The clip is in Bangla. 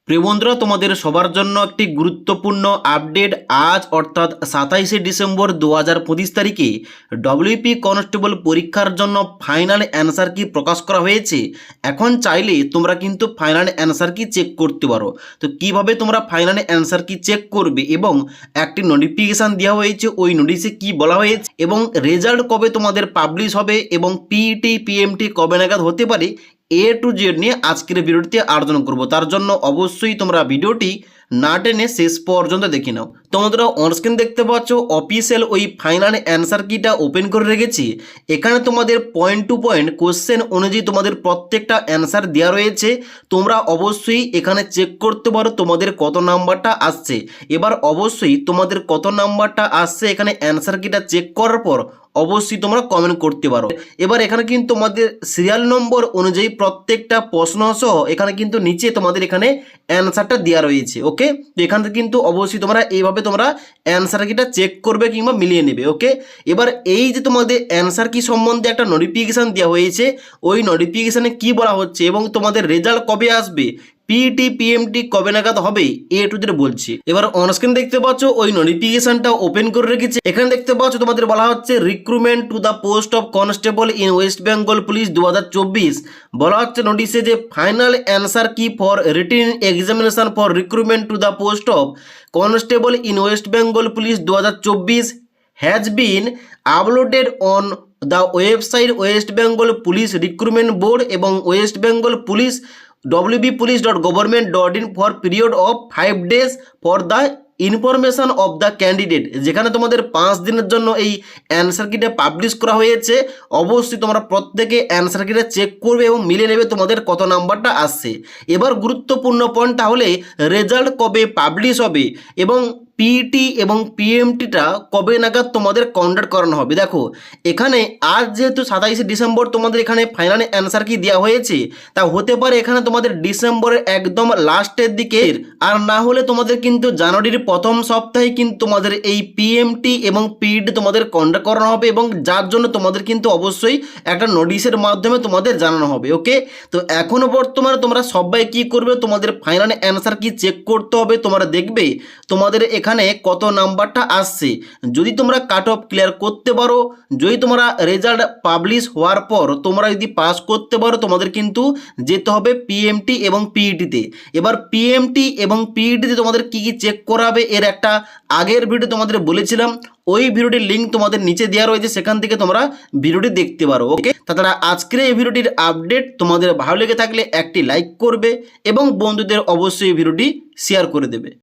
প্রিয় বন্ধুরা, তোমাদের সবার জন্য একটি গুরুত্বপূর্ণ আপডেট। আজ অর্থাৎ 27শে ডিসেম্বর 2025 তারিখে ডব্লিউপি কনস্টেবল পরীক্ষার জন্য ফাইনাল অ্যান্সার কি প্রকাশ করা হয়েছে। এখন চাইলে তোমরা কিন্তু ফাইনাল অ্যান্সার কি চেক করতে পারো। তো কিভাবে তোমরা ফাইনাল অ্যান্সার কি চেক করবে এবং একটি নোটিফিকেশান দেওয়া হয়েছে, ওই নোটিশে কি বলা হয়েছে এবং রেজাল্ট কবে তোমাদের পাবলিশ হবে এবং পিইটি পিএমটি কবে নাগাদ হতে পারে, এ টু জেড নিয়ে আজকের ভিডিওটিতে আলোচনা করব। তার জন্য অবশ্যই তোমরা ভিডিওটি না টেনে শেষ পর্যন্ত দেখে নাও। তোমরা অনস্ক্রিন দেখতে পাচ্ছ অফিসিয়াল ওই ফাইনাল অ্যান্সার কিটা ওপেন করে রেখেছি। এখানে তোমাদের পয়েন্ট টু পয়েন্ট কোশ্চেন অনুযায়ী তোমাদের প্রত্যেকটা অ্যান্সার দেওয়া রয়েছে। তোমরা অবশ্যই এখানে চেক করতে পারো তোমাদের কত নাম্বারটা আসছে। এবার অবশ্যই তোমাদের কত নাম্বারটা আসছে এখানে অ্যান্সার কিটা চেক করার পর অবশ্যই তোমরা কমেন্ট করতে পারো। এবার এখানে কিন্তু তোমাদের সিরিয়াল নম্বর অনুযায়ী প্রত্যেকটা প্রশ্ন সহ এখানে কিন্তু নিচে তোমাদের এখানে অ্যান্সারটা দেওয়া রয়েছে। ওকে, তো এখান থেকে কিন্তু অবশ্যই তোমরা এইভাবে তোমরা অ্যান্সার কিটা চেক করবে কিংবা মিলিয়ে নেবে। ওকে, এবার এই যে তোমাদের অ্যান্সার কি সম্বন্ধে একটা নোটিফিকেশান দেওয়া হয়েছে, ওই নোটিফিকেশানে কি বলা হচ্ছে এবং তোমাদের রেজাল্ট কবে আসবে, পিইটি পিএমটি কবে নাগাদ হবে, এ টু জেড বলছি। এবার অনস্ক্রিন দেখতে পাচ্ছ ওই নোটিফিকেশনটা ওপেন করে রেখেছে। এখানে দেখতে পাচ্ছ তোমাদের বলা হচ্ছে recruitment to the post of constable in West Bengal police 2024। বলা হচ্ছে নোটিশে যে final answer key for written examination for recruitment to the post of constable in West Bengal police 2024 has been uploaded on the website West Bengal police recruitment board এবং West Bengal police wbpolice.government.in for period of 5 days for the information of the candidate. যেখানে তোমাদের 5 দিনের জন্য এই অ্যান্সার কিটা পাবলিশ করা হয়েছে। অবশ্যই তোমরা প্রত্যেকে অ্যান্সার কিটা চেক করবে এবং মিলে নেবে তোমাদের কত নাম্বারটা আসছে। এবার গুরুত্বপূর্ণ পয়েন্ট, তাহলে রেজাল্ট কবে পাবলিশ হবে এবং পিইটি এবং পিএমটিটা কবে নাগাদ তোমাদের কন্ডাক্ট করানো হবে। দেখো এখানে আজ যেহেতু 27শে ডিসেম্বর তোমাদের এখানে ফাইনাল অ্যান্সার কি দেওয়া হয়েছে, তা হতে পারে এখানে তোমাদের ডিসেম্বরের একদম লাস্টের দিকে, আর না হলে তোমাদের কিন্তু জানুয়ারির প্রথম সপ্তাহে কিন্তু তোমাদের এই পিএমটি এবং পিইটি তোমাদের কন্ডাক্ট করানো হবে এবং যার জন্য তোমাদের কিন্তু অবশ্যই একটা নোটিশের মাধ্যমে তোমাদের জানানো হবে। ওকে, তো এখনও বর্তমানে তোমরা সবাই কি করবে, তোমাদের ফাইনাল অ্যান্সার কি চেক করতে হবে। তোমরা দেখবে তোমাদের এখানে কত নাম্বারটা আসছে। যদি তোমরা কাট অফ ক্লিয়ার করতে পারো, যদি তোমরা রেজাল্ট পাবলিশ হওয়ার পর তোমরা যদি পাস করতে পারো, তোমাদের কিন্তু যেতে হবে পিএমটি এবং পিইটিতে। এবার পিএমটি এবং পিইটিতে তোমাদের কি কি চেক করাবে এর একটা আগের ভিডিও তোমাদের বলেছিলাম। ওই ভিডিওটির লিঙ্ক তোমাদের নিচে দেওয়া রয়েছে, সেখান থেকে তোমরা ভিডিওটি দেখতে পারো। ওকে, তাছাড়া আজকের এই ভিডিওটির আপডেট তোমাদের ভালো লেগে থাকলে একটি লাইক করবে এবং বন্ধুদের অবশ্যই ভিডিওটি শেয়ার করে দেবে।